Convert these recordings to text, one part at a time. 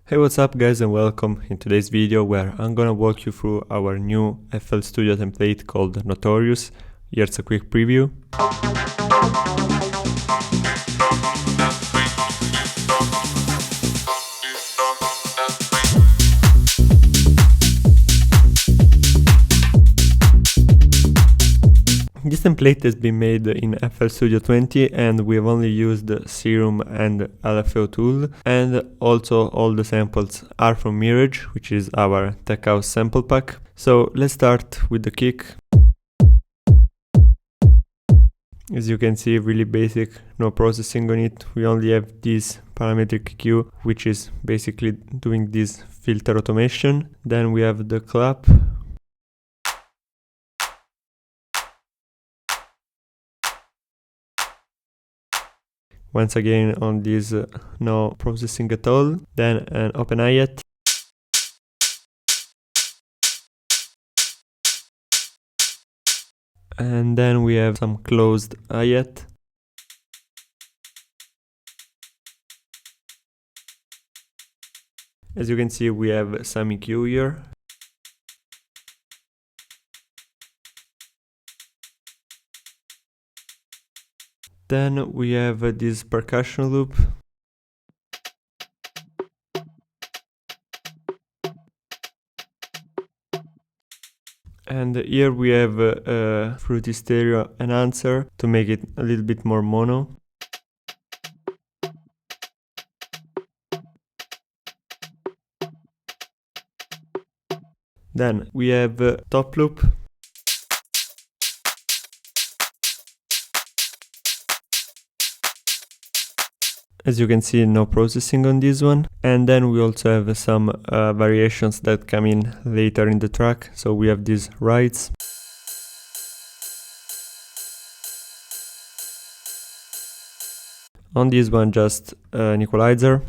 Hey, what's up guys, and welcome in today's video where I'm gonna walk you through our new FL Studio template called Notorious. Here's a quick preview. This template has been made in FL Studio 20 and we have only used Serum and LFO tool, and also all the samples are from Mirage, which is our tech house sample pack. So let's start with the kick. As you can see, really basic, no processing on it. We only have this parametric EQ, which is basically doing this filter automation. Then we have the clap. Once again on this no processing at all. Then an open hi-hat. And then we have some closed hi-hat. As you can see, we have some EQ here. Then we have this percussion loop. And here we have a fruity stereo enhancer to make it a little bit more mono. Then we have a top loop. As you can see, no processing on this one. And then we also have some variations that come in later in the track. So we have these rides. On this one, just an equalizer.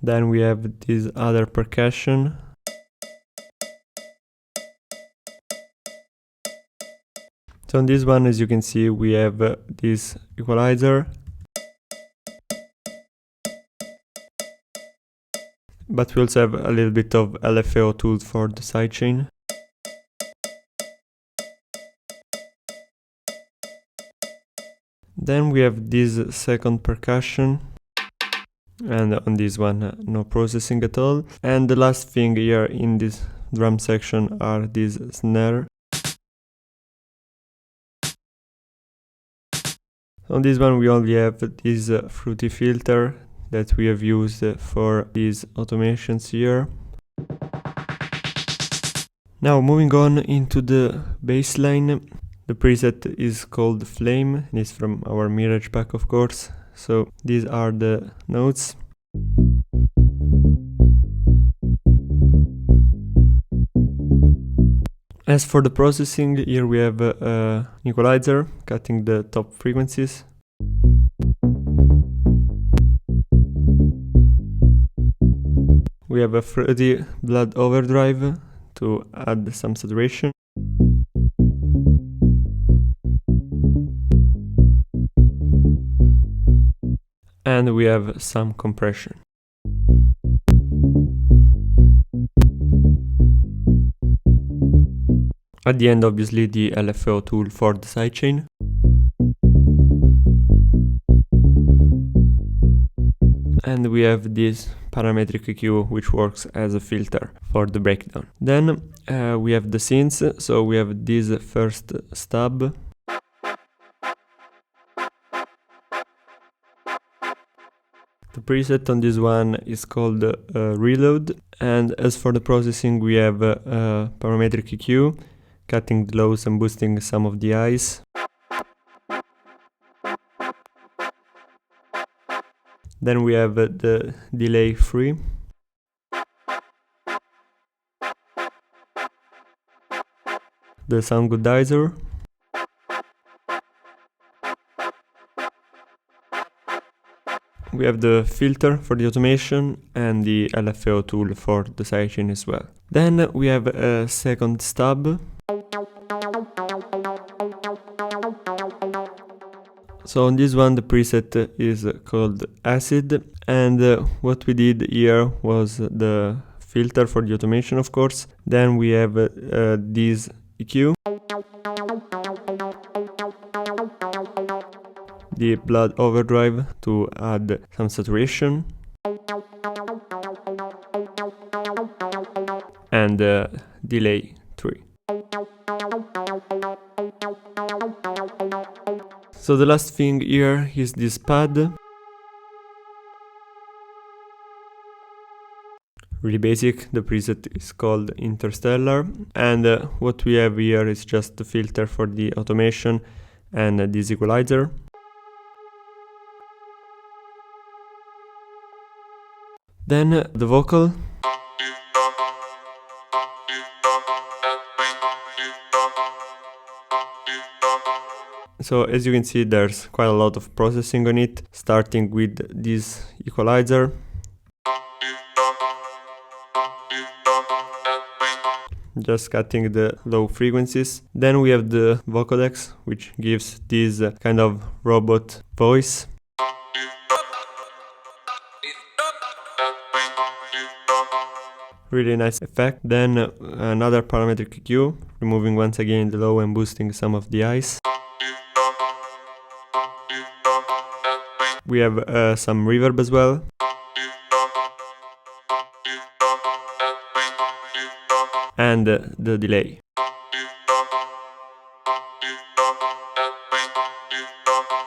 Then we have this other percussion. So on this one, as you can see, we have this equalizer, but we also have a little bit of LFO tool for the sidechain. Then we have this second percussion, and on this one, no processing at all. And the last thing here in this drum section are this snare. On this one we only have this fruity filter that we have used for these automations here. Now moving on into the bass line, the preset is called Flame, and it's from our Mirage pack, of course. So these are the notes. As for the processing, here we have an equalizer cutting the top frequencies. We have a fruity blood overdrive to add some saturation. And we have some compression. At the end, obviously, the LFO tool for the sidechain. And we have this parametric EQ, which works as a filter for the breakdown. Then we have the synths, so we have this first stub. The preset on this one is called Reload. And as for the processing, we have parametric EQ, cutting the lows and boosting some of the highs. Then we have the delay free. The sound goodizer. We have the filter for the automation and the LFO tool for the sidechain as well. Then we have a second stub. So on this one the preset is called acid, and what we did here was the filter for the automation, of course. Then we have this EQ, the blood overdrive to add some saturation, and delay 3. So the last thing here is this pad. Really basic, the preset is called Interstellar, and what we have here is just the filter for the automation and this equalizer. Then the vocal. So as you can see, there's quite a lot of processing on it, starting with this equalizer. Just cutting the low frequencies. Then we have the vocodex, which gives this kind of robot voice. Really nice effect. Then another parametric EQ, removing once again the low and boosting some of the highs. We have some reverb as well. And the delay.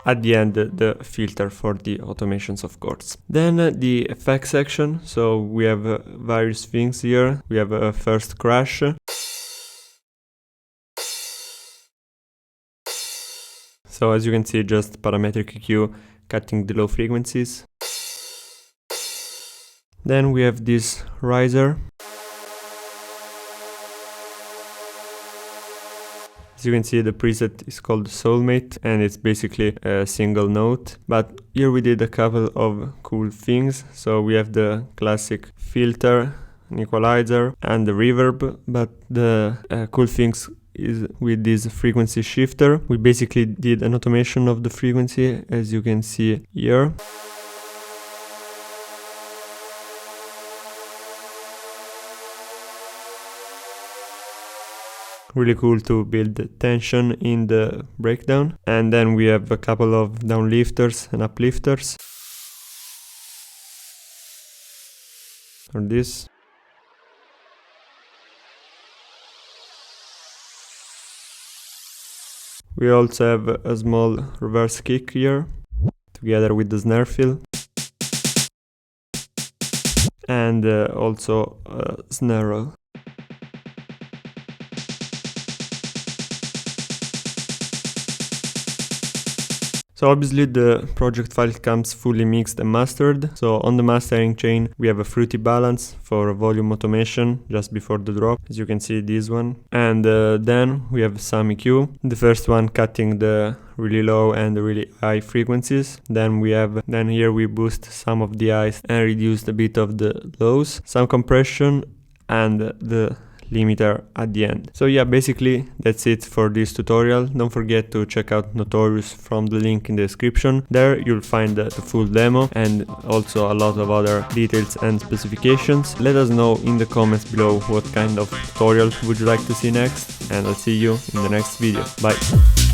At the end, the filter for the automations, of course. Then the effects section. So we have various things here. We have a first crash. So as you can see, just parametric EQ cutting the low frequencies. Then we have this riser. As you can see, the preset is called Soulmate, and it's basically a single note. But here we did a couple of cool things. So we have the classic filter, an equalizer, and the reverb. But the cool things is with this frequency shifter. We basically did an automation of the frequency, as you can see here. Really cool to build tension in the breakdown. And then we have a couple of downlifters and uplifters. Or this. We also have a small reverse kick here, together with the snare fill. And also a snare roll. So obviously the project file comes fully mixed and mastered. So on the mastering chain we have a fruity balance for volume automation just before the drop, as you can see this one. And then we have some EQ. The first one cutting the really low and the really high frequencies. Then here we boost some of the highs and reduce a bit of the lows. Some compression and the limiter at the end. So yeah, basically that's it for this tutorial. Don't forget to check out Notorious from the link in the description. There you'll find the full demo and also a lot of other details and specifications. Let us know in the comments below what kind of tutorial would you like to see next, and I'll see you in the next video. Bye!